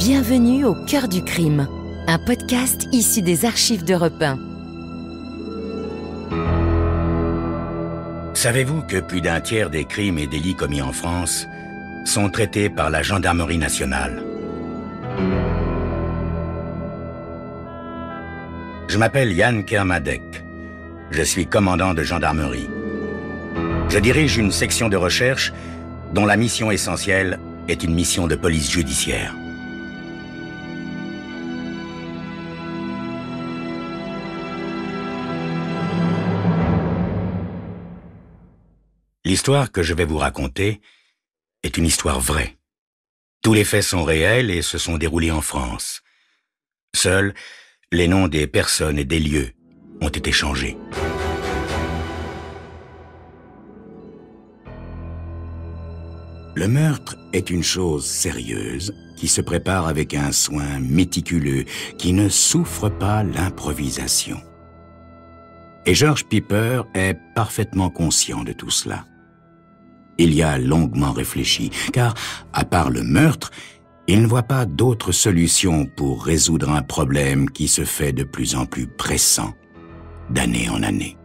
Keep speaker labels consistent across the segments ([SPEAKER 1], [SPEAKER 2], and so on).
[SPEAKER 1] Bienvenue au cœur du crime, un podcast issu des archives d'Europe 1.
[SPEAKER 2] Savez-vous que plus d'un tiers des crimes et délits commis en France sont traités par la gendarmerie nationale? Je m'appelle Yann Kermadec. Je suis commandant de gendarmerie. Je dirige une section de recherche dont la mission essentielle est une mission de police judiciaire. L'histoire que je vais vous raconter est une histoire vraie. Tous les faits sont réels et se sont déroulés en France. Seuls, les noms des personnes et des lieux ont été changés. Le meurtre est une chose sérieuse qui se prépare avec un soin méticuleux qui ne souffre pas l'improvisation. Et George Piper est parfaitement conscient de tout cela. Il y a longuement réfléchi, car, à part le meurtre, il ne voit pas d'autre solution pour résoudre un problème qui se fait de plus en plus pressant, d'année en année.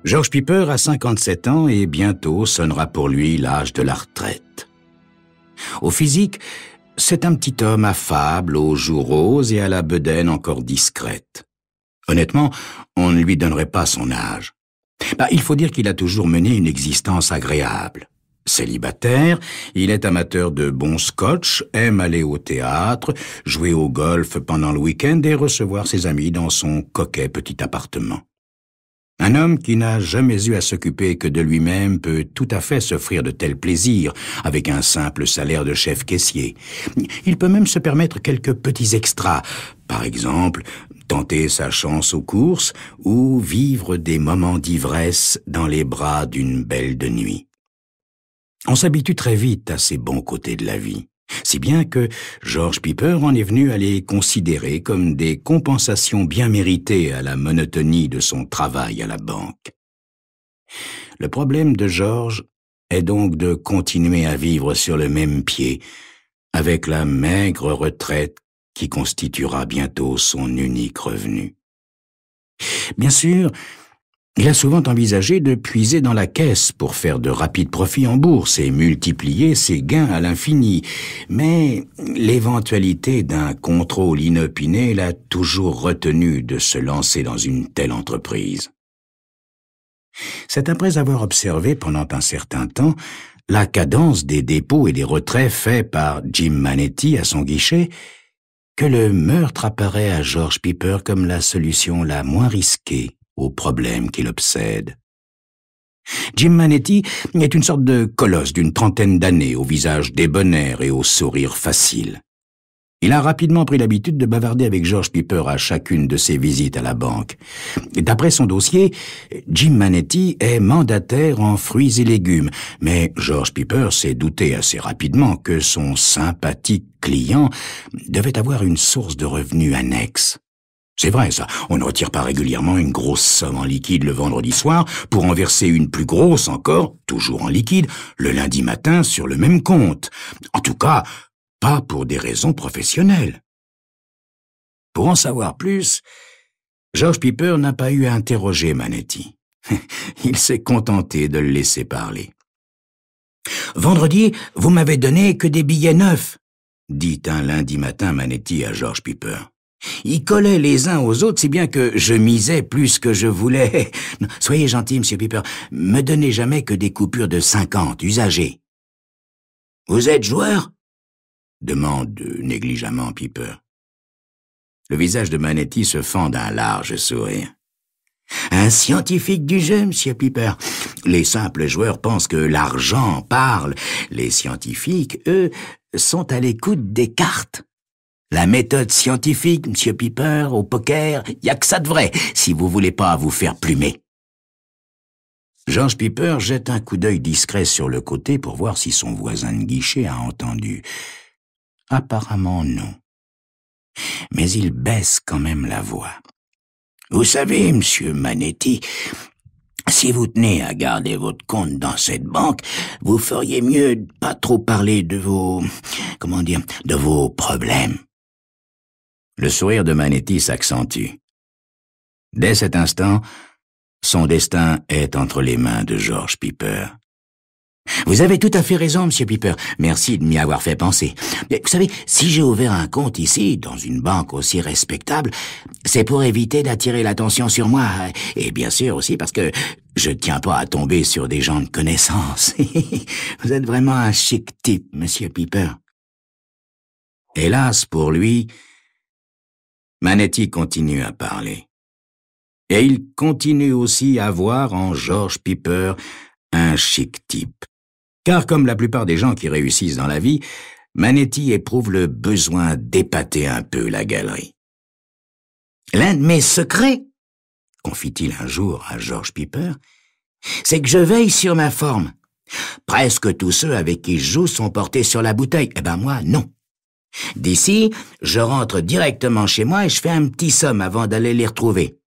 [SPEAKER 2] George Piper a 57 ans et bientôt sonnera pour lui l'âge de la retraite. Au physique, c'est un petit homme affable, aux joues roses et à la bedaine encore discrète. Honnêtement, on ne lui donnerait pas son âge. Il faut dire qu'il a toujours mené une existence agréable. Célibataire, il est amateur de bon scotch, aime aller au théâtre, jouer au golf pendant le week-end et recevoir ses amis dans son coquet petit appartement. Un homme qui n'a jamais eu à s'occuper que de lui-même peut tout à fait s'offrir de tels plaisirs avec un simple salaire de chef caissier. Il peut même se permettre quelques petits extras, par exemple tenter sa chance aux courses ou vivre des moments d'ivresse dans les bras d'une belle de nuit. On s'habitue très vite à ces bons côtés de la vie, si bien que George Piper en est venu à les considérer comme des compensations bien méritées à la monotonie de son travail à la banque. Le problème de George est donc de continuer à vivre sur le même pied, avec la maigre retraite qui constituera bientôt son unique revenu. Bien sûr, il a souvent envisagé de puiser dans la caisse pour faire de rapides profits en bourse et multiplier ses gains à l'infini, mais l'éventualité d'un contrôle inopiné l'a toujours retenu de se lancer dans une telle entreprise. C'est après avoir observé pendant un certain temps la cadence des dépôts et des retraits faits par Jim Manetti à son guichet que le meurtre apparaît à George Piper comme la solution la moins risquée au problème qui l'obsède. Jim Manetti est une sorte de colosse d'une trentaine d'années, au visage débonnaire et au sourire facile. Il a rapidement pris l'habitude de bavarder avec George Piper à chacune de ses visites à la banque. D'après son dossier, Jim Manetti est mandataire en fruits et légumes, mais George Piper s'est douté assez rapidement que son sympathique client devait avoir une source de revenus annexe. C'est vrai, ça. On ne retire pas régulièrement une grosse somme en liquide le vendredi soir pour en verser une plus grosse encore, toujours en liquide, le lundi matin sur le même compte. En tout cas, pas pour des raisons professionnelles. Pour en savoir plus, George Piper n'a pas eu à interroger Manetti. Il s'est contenté de le laisser parler. « Vendredi, vous m'avez donné que des billets neufs, » dit un lundi matin Manetti à George Piper. Ils collaient les uns aux autres si bien que je misais plus que je voulais. Soyez gentil, monsieur Piper, me donnez jamais que des coupures de 50 usagées. « Vous êtes joueur ?» demande négligemment Piper. Le visage de Manetti se fend d'un large sourire. « Un scientifique du jeu, monsieur Piper. Les simples joueurs pensent que l'argent parle. Les scientifiques, eux, sont à l'écoute des cartes. La méthode scientifique, monsieur Piper, au poker, y a que ça de vrai, si vous voulez pas vous faire plumer. » George Piper jette un coup d'œil discret sur le côté pour voir si son voisin de guichet a entendu. Apparemment non. Mais il baisse quand même la voix. « Vous savez, monsieur Manetti, Si vous tenez à garder votre compte dans cette banque, vous feriez mieux de pas trop parler de de vos problèmes. » Le sourire de Manetti s'accentue. Dès cet instant, son destin est entre les mains de George Piper. « Vous avez tout à fait raison, Monsieur Piper. Merci de m'y avoir fait penser. Vous savez, si j'ai ouvert un compte ici, dans une banque aussi respectable, c'est pour éviter d'attirer l'attention sur moi. Et bien sûr aussi parce que je ne tiens pas à tomber sur des gens de connaissance. Vous êtes vraiment un chic type, Monsieur Piper. » Hélas pour lui, Manetti continue à parler. Et il continue aussi à voir en George Piper un chic type. Car comme la plupart des gens qui réussissent dans la vie, Manetti éprouve le besoin d'épater un peu la galerie. « L'un de mes secrets, confie-t-il un jour à George Piper, c'est que je veille sur ma forme. Presque tous ceux avec qui je joue sont portés sur la bouteille. Eh ben moi, non. D'ici, je rentre directement chez moi et je fais un petit somme avant d'aller les retrouver.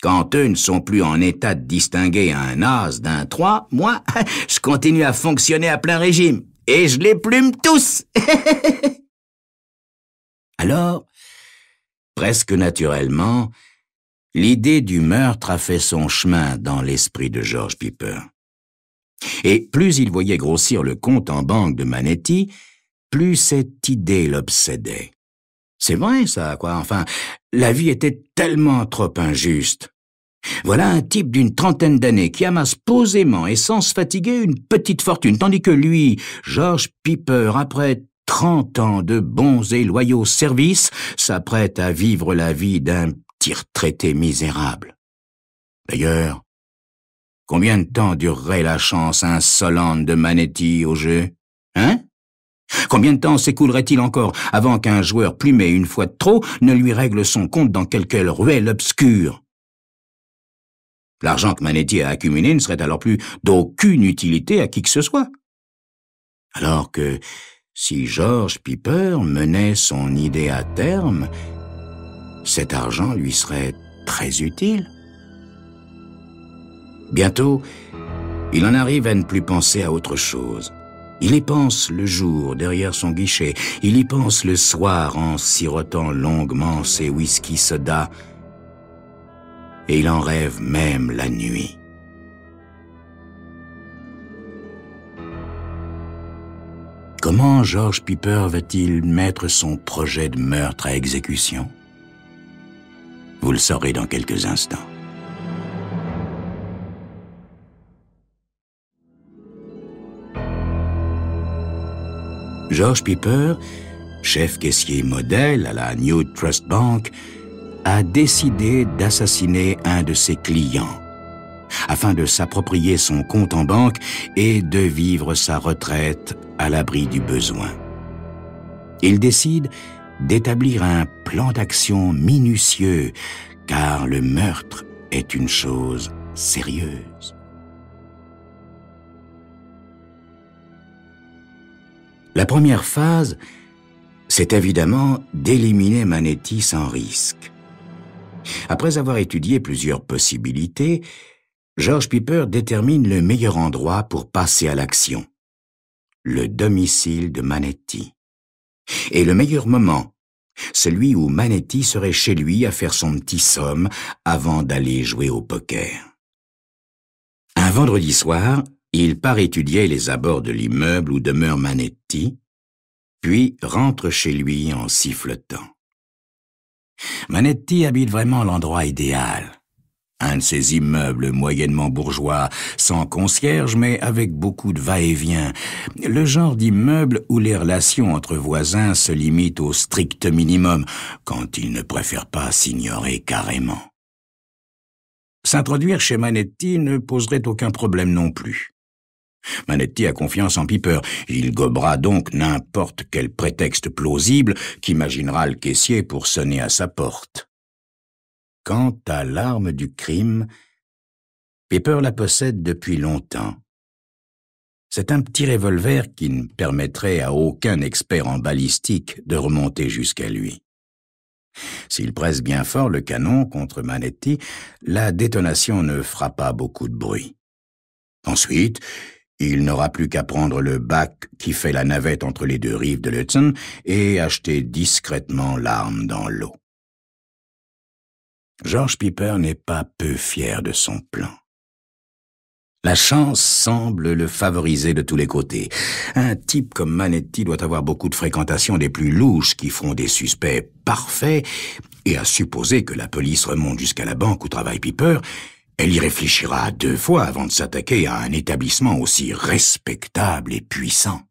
[SPEAKER 2] Quand eux ne sont plus en état de distinguer un as d'un 3, moi, je continue à fonctionner à plein régime. Et je les plume tous. » Alors, presque naturellement, l'idée du meurtre a fait son chemin dans l'esprit de George Piper. Et plus il voyait grossir le compte en banque de Manetti, plus cette idée l'obsédait. C'est vrai ça, quoi. Enfin, la vie était tellement trop injuste. Voilà un type d'une trentaine d'années qui amasse posément et sans se fatiguer une petite fortune, tandis que lui, George Piper, après 30 ans de bons et loyaux services, s'apprête à vivre la vie d'un petit retraité misérable. D'ailleurs, combien de temps durerait la chance insolente de Manetti au jeu, hein? Combien de temps s'écoulerait-il encore avant qu'un joueur plumé une fois de trop ne lui règle son compte dans quelque ruelle obscure? L'argent que Manetti a accumulé ne serait alors plus d'aucune utilité à qui que ce soit. Alors que si George Piper menait son idée à terme, cet argent lui serait très utile. Bientôt, il en arrive à ne plus penser à autre chose. Il y pense le jour derrière son guichet, il y pense le soir en sirotant longuement ses whisky soda, et il en rêve même la nuit. Comment George Piper va-t-il mettre son projet de meurtre à exécution? Vous le saurez dans quelques instants. George Piper, chef caissier modèle à la New Trust Bank, a décidé d'assassiner un de ses clients afin de s'approprier son compte en banque et de vivre sa retraite à l'abri du besoin. Il décide d'établir un plan d'action minutieux, car le meurtre est une chose sérieuse. La première phase, c'est évidemment d'éliminer Manetti sans risque. Après avoir étudié plusieurs possibilités, George Piper détermine le meilleur endroit pour passer à l'action, le domicile de Manetti. Et le meilleur moment, celui où Manetti serait chez lui à faire son petit somme avant d'aller jouer au poker. Un vendredi soir, il part étudier les abords de l'immeuble où demeure Manetti, puis rentre chez lui en sifflotant. Manetti habite vraiment l'endroit idéal. Un de ces immeubles moyennement bourgeois, sans concierge, mais avec beaucoup de va-et-vient. Le genre d'immeuble où les relations entre voisins se limitent au strict minimum, quand ils ne préfèrent pas s'ignorer carrément. S'introduire chez Manetti ne poserait aucun problème non plus. Manetti a confiance en Piper. Il gobera donc n'importe quel prétexte plausible qu'imaginera le caissier pour sonner à sa porte. Quant à l'arme du crime, Piper la possède depuis longtemps. C'est un petit revolver qui ne permettrait à aucun expert en balistique de remonter jusqu'à lui. S'il presse bien fort le canon contre Manetti, la détonation ne fera pas beaucoup de bruit. Ensuite, il n'aura plus qu'à prendre le bac qui fait la navette entre les deux rives de l'Hudson et acheter discrètement l'arme dans l'eau. George Piper n'est pas peu fier de son plan. La chance semble le favoriser de tous les côtés. Un type comme Manetti doit avoir beaucoup de fréquentation des plus louches qui feront des suspects parfaits, et à supposer que la police remonte jusqu'à la banque où travaille Piper, elle y réfléchira 2 fois avant de s'attaquer à un établissement aussi respectable et puissant.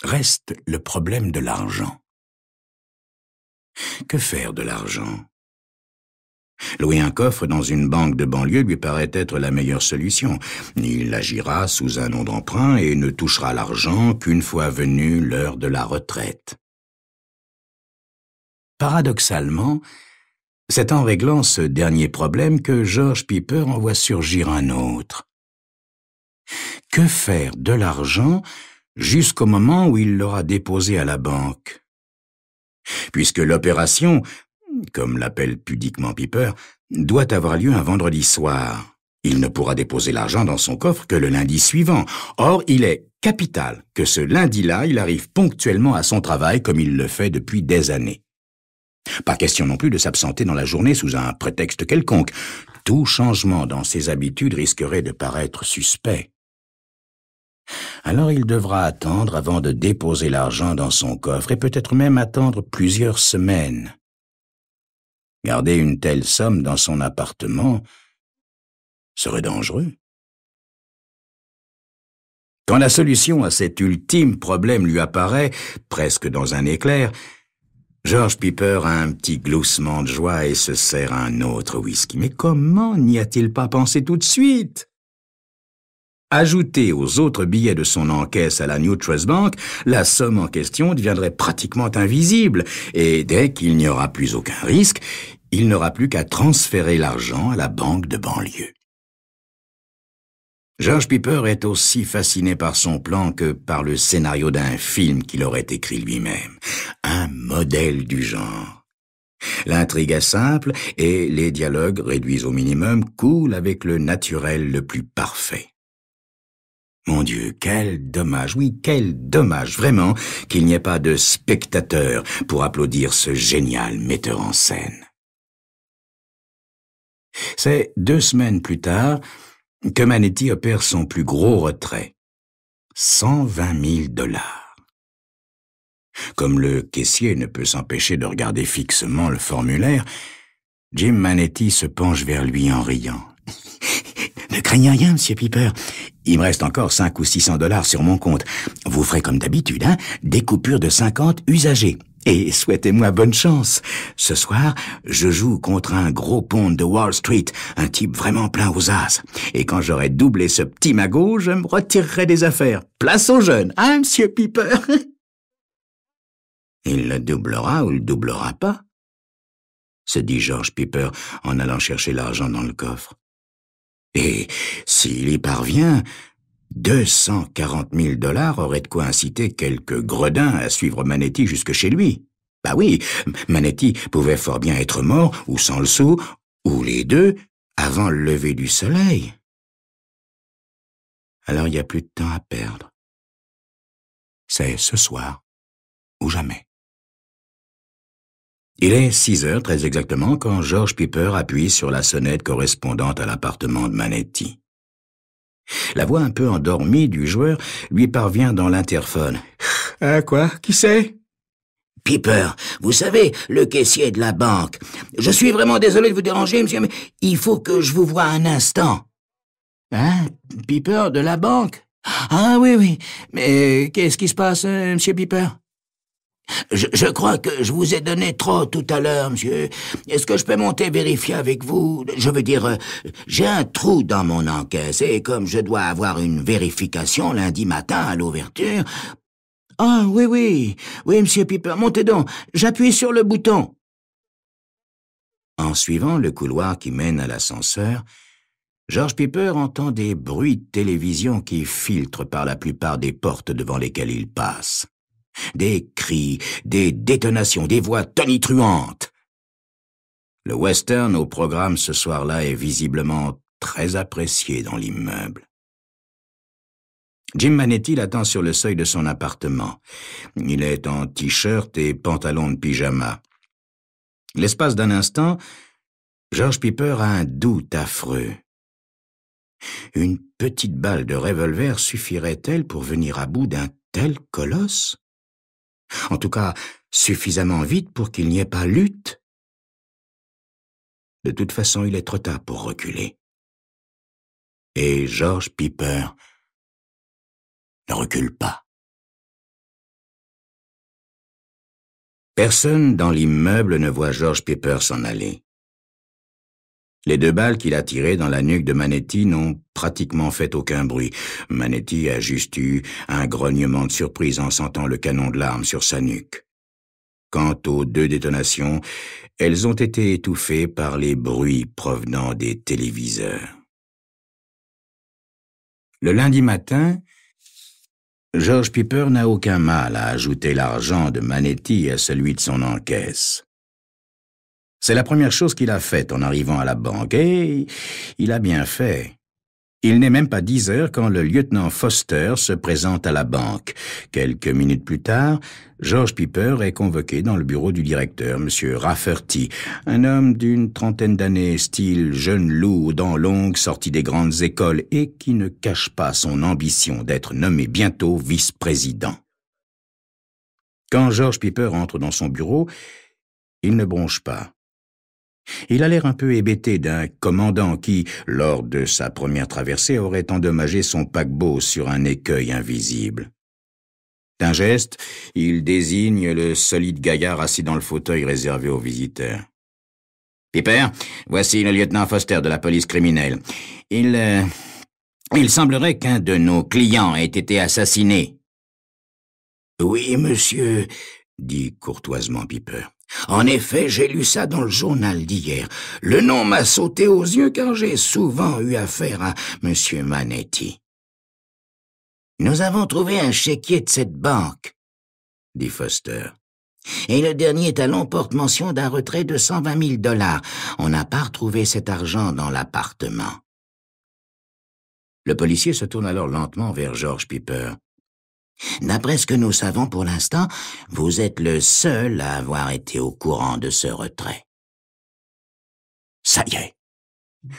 [SPEAKER 2] Reste le problème de l'argent. Que faire de l'argent ? Louer un coffre dans une banque de banlieue lui paraît être la meilleure solution. Il agira sous un nom d'emprunt et ne touchera l'argent qu'une fois venue l'heure de la retraite. Paradoxalement, c'est en réglant ce dernier problème que George Piper en voit surgir un autre. Que faire de l'argent jusqu'au moment où il l'aura déposé à la banque ? Puisque l'opération, comme l'appelle pudiquement Piper, doit avoir lieu un vendredi soir. Il ne pourra déposer l'argent dans son coffre que le lundi suivant. Or, il est capital que ce lundi-là, il arrive ponctuellement à son travail comme il le fait depuis des années. Pas question non plus de s'absenter dans la journée sous un prétexte quelconque. Tout changement dans ses habitudes risquerait de paraître suspect. Alors il devra attendre avant de déposer l'argent dans son coffre et peut-être même attendre plusieurs semaines. Garder une telle somme dans son appartement serait dangereux. Quand la solution à cet ultime problème lui apparaît, presque dans un éclair, George Piper a un petit gloussement de joie et se sert un autre whisky. Mais comment n'y a-t-il pas pensé tout de suite ? Ajouté aux autres billets de son encaisse à la New Trust Bank, la somme en question deviendrait pratiquement invisible, et dès qu'il n'y aura plus aucun risque, il n'aura plus qu'à transférer l'argent à la banque de banlieue. George Piper est aussi fasciné par son plan que par le scénario d'un film qu'il aurait écrit lui-même. Un modèle du genre. L'intrigue est simple et les dialogues, réduits au minimum, coulent avec le naturel le plus parfait. Mon Dieu, quel dommage, oui, quel dommage, vraiment, qu'il n'y ait pas de spectateurs pour applaudir ce génial metteur en scène. C'est 2 semaines plus tard que Manetti opère son plus gros retrait. 120 000 $. Comme le caissier ne peut s'empêcher de regarder fixement le formulaire, Jim Manetti se penche vers lui en riant. « Ne craignez rien, Monsieur Piper. Il me reste encore 500 ou 600 $ sur mon compte. Vous ferez comme d'habitude, hein, des coupures de 50 usagées. Et souhaitez-moi bonne chance. Ce soir, je joue contre un gros ponte de Wall Street, un type vraiment plein aux as. Et quand j'aurai doublé ce petit magot, je me retirerai des affaires. Place aux jeunes, hein, Monsieur Piper? » Il le doublera ou le doublera pas, se dit George Piper en allant chercher l'argent dans le coffre. Et s'il y parvient, 240 000 $ auraient de quoi inciter quelques gredins à suivre Manetti jusque chez lui. Bah oui, Manetti pouvait fort bien être mort, ou sans le sou, ou les deux, avant le lever du soleil. Alors il n'y a plus de temps à perdre. C'est ce soir, ou jamais. Il est 6 heures, très exactement, quand George Piper appuie sur la sonnette correspondante à l'appartement de Manetti. La voix un peu endormie du joueur lui parvient dans l'interphone. « Quoi? Qui c'est? »« Piper, vous savez, le caissier de la banque. Je suis vraiment désolé de vous déranger, monsieur, mais il faut que je vous voie un instant. »« Hein? Piper de la banque? Ah oui, mais qu'est-ce qui se passe, monsieur Piper? » Je crois que je vous ai donné trop tout à l'heure, monsieur. Est-ce que je peux monter vérifier avec vous? Je veux dire, j'ai un trou dans mon encaisse et comme je dois avoir une vérification lundi matin à l'ouverture... Ah, oui, monsieur Piper, montez donc, j'appuie sur le bouton. En suivant le couloir qui mène à l'ascenseur, George Piper entend des bruits de télévision qui filtrent par la plupart des portes devant lesquelles il passe. Des cris, des détonations, des voix tonitruantes. Le western au programme ce soir-là est visiblement très apprécié dans l'immeuble. Jim Manetti l'attend sur le seuil de son appartement. Il est en t-shirt et pantalon de pyjama. L'espace d'un instant, George Piper a un doute affreux. Une petite balle de revolver suffirait-elle pour venir à bout d'un tel colosse? En tout cas, suffisamment vite pour qu'il n'y ait pas lutte. De toute façon, il est trop tard pour reculer. Et George Piper ne recule pas. Personne dans l'immeuble ne voit George Piper s'en aller. Les 2 balles qu'il a tirées dans la nuque de Manetti n'ont pratiquement fait aucun bruit. Manetti a juste eu un grognement de surprise en sentant le canon de l'arme sur sa nuque. Quant aux 2 détonations, elles ont été étouffées par les bruits provenant des téléviseurs. Le lundi matin, George Piper n'a aucun mal à ajouter l'argent de Manetti à celui de son encaisse. C'est la première chose qu'il a faite en arrivant à la banque, et il a bien fait. Il n'est même pas 10 heures quand le lieutenant Foster se présente à la banque. Quelques minutes plus tard, George Piper est convoqué dans le bureau du directeur, M. Rafferty, un homme d'une 30aine d'années, style jeune loup aux dents longues, sorti des grandes écoles et qui ne cache pas son ambition d'être nommé bientôt vice-président. Quand George Piper entre dans son bureau, il ne bronche pas. Il a l'air un peu hébété d'un commandant qui, lors de sa première traversée, aurait endommagé son paquebot sur un écueil invisible. D'un geste, il désigne le solide gaillard assis dans le fauteuil réservé aux visiteurs. « Piper, voici le lieutenant Foster de la police criminelle. Il semblerait qu'un de nos clients ait été assassiné. »« Oui, monsieur, » dit courtoisement Piper. « En effet, j'ai lu ça dans le journal d'hier. Le nom m'a sauté aux yeux car j'ai souvent eu affaire à M. Manetti. »« Nous avons trouvé un chéquier de cette banque, » dit Foster. « Et le dernier talon porte mention d'un retrait de 120 000 $. On n'a pas retrouvé cet argent dans l'appartement. » Le policier se tourne alors lentement vers George Piper. « D'après ce que nous savons pour l'instant, vous êtes le seul à avoir été au courant de ce retrait. »« Ça y est, »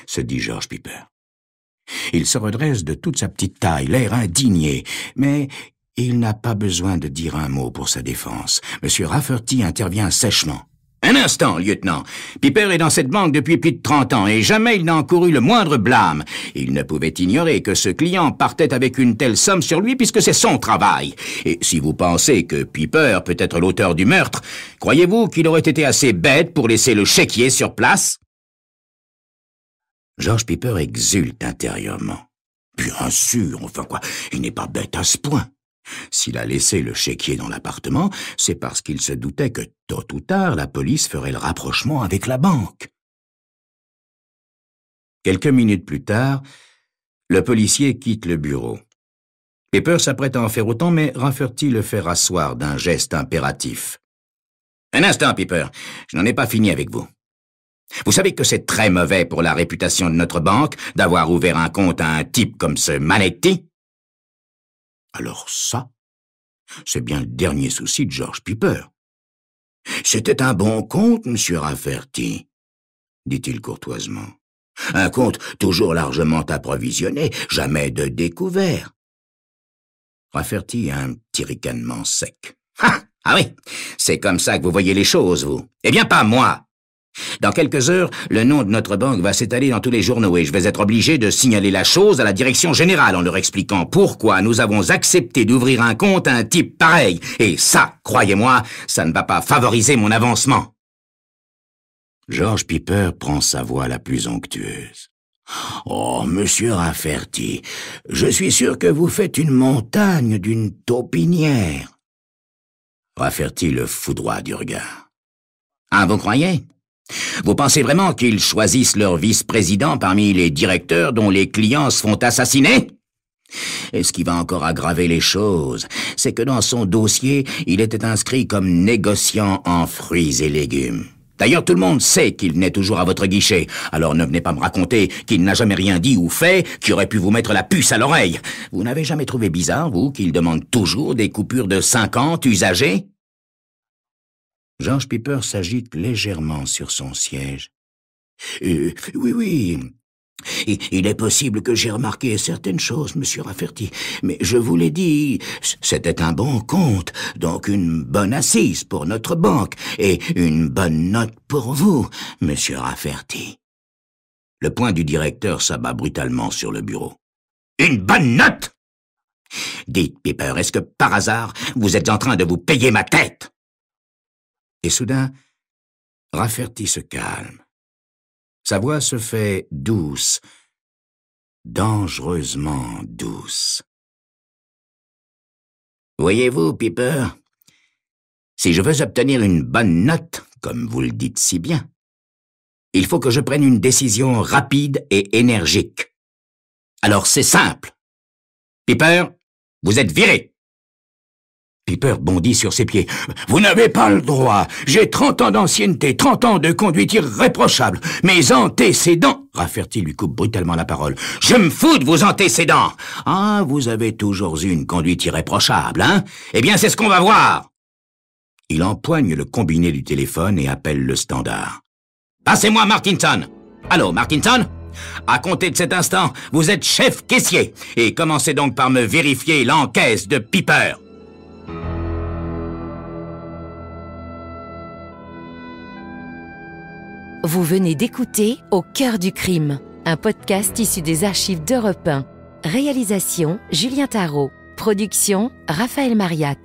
[SPEAKER 2] se dit George Piper. Il se redresse de toute sa petite taille, l'air indigné, mais il n'a pas besoin de dire un mot pour sa défense. M. Rafferty intervient sèchement. « Un instant, lieutenant. Piper est dans cette banque depuis plus de 30 ans et jamais il n'a encouru le moindre blâme. Il ne pouvait ignorer que ce client partait avec une telle somme sur lui puisque c'est son travail. Et si vous pensez que Piper peut être l'auteur du meurtre, croyez-vous qu'il aurait été assez bête pour laisser le chéquier sur place ?» George Piper exulte intérieurement. Bien sûr, enfin quoi, il n'est pas bête à ce point. S'il a laissé le chéquier dans l'appartement, c'est parce qu'il se doutait que, tôt ou tard, la police ferait le rapprochement avec la banque. Quelques minutes plus tard, le policier quitte le bureau. Piper s'apprête à en faire autant, mais Rafferty le fait rasseoir d'un geste impératif. « Un instant, Piper, je n'en ai pas fini avec vous. Vous savez que c'est très mauvais pour la réputation de notre banque d'avoir ouvert un compte à un type comme ce Manetti? » Alors ça, c'est bien le dernier souci de George Piper. « C'était un bon compte, monsieur Rafferty, » dit-il courtoisement. « Un compte toujours largement approvisionné, jamais de découvert. » Rafferty a un petit ricanement sec. « Ah oui, c'est comme ça que vous voyez les choses, vous. Eh bien, pas moi. Dans quelques heures, le nom de notre banque va s'étaler dans tous les journaux et je vais être obligé de signaler la chose à la direction générale en leur expliquant pourquoi nous avons accepté d'ouvrir un compte à un type pareil. Et ça, croyez-moi, ça ne va pas favoriser mon avancement. » George Piper prend sa voix la plus onctueuse. « Oh, monsieur Rafferty, je suis sûr que vous faites une montagne d'une taupinière. » Rafferty le foudroie du regard. « Ah, vous croyez ? Vous pensez vraiment qu'ils choisissent leur vice-président parmi les directeurs dont les clients se font assassiner? Et ce qui va encore aggraver les choses, c'est que dans son dossier, il était inscrit comme négociant en fruits et légumes. D'ailleurs, tout le monde sait qu'il venait toujours à votre guichet, alors ne venez pas me raconter qu'il n'a jamais rien dit ou fait qui aurait pu vous mettre la puce à l'oreille. Vous n'avez jamais trouvé bizarre, vous, qu'il demande toujours des coupures de 50 usagées? George Piper s'agite légèrement sur son siège. Oui. Il est possible que j'ai remarqué certaines choses, monsieur Rafferty, mais je vous l'ai dit, c'était un bon compte, donc une bonne assise pour notre banque, et une bonne note pour vous, monsieur Rafferty. Le poing du directeur s'abat brutalement sur le bureau. Une bonne note? Dites, Piper, est-ce que par hasard, vous êtes en train de vous payer ma tête? Et soudain, Rafferty se calme. Sa voix se fait douce, dangereusement douce. Voyez-vous, Piper, si je veux obtenir une bonne note, comme vous le dites si bien, il faut que je prenne une décision rapide et énergique. Alors c'est simple. Piper, vous êtes viré. Piper bondit sur ses pieds. « Vous n'avez pas le droit. J'ai 30 ans d'ancienneté, 30 ans de conduite irréprochable. Mes antécédents... » Rafferty lui coupe brutalement la parole. « Je me fous de vos antécédents. Ah, vous avez toujours eu une conduite irréprochable, hein? Eh bien, c'est ce qu'on va voir. » Il empoigne le combiné du téléphone et appelle le standard. « Passez-moi Martinson. Allô, Martinson? À compter de cet instant, vous êtes chef caissier. Et commencez donc par me vérifier l'encaisse de Piper. »
[SPEAKER 1] Vous venez d'écouter Au cœur du crime, un podcast issu des archives d'Europe 1. Réalisation Julien Tarot. Production Raphaël Mariat.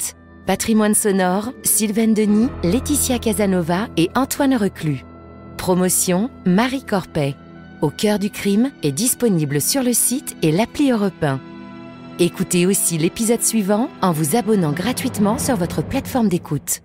[SPEAKER 1] Patrimoine sonore Sylvaine Denis, Laetitia Casanova et Antoine Reclus. Promotion Marie Corpet. Au cœur du crime est disponible sur le site et l'appli Europe 1. Écoutez aussi l'épisode suivant en vous abonnant gratuitement sur votre plateforme d'écoute.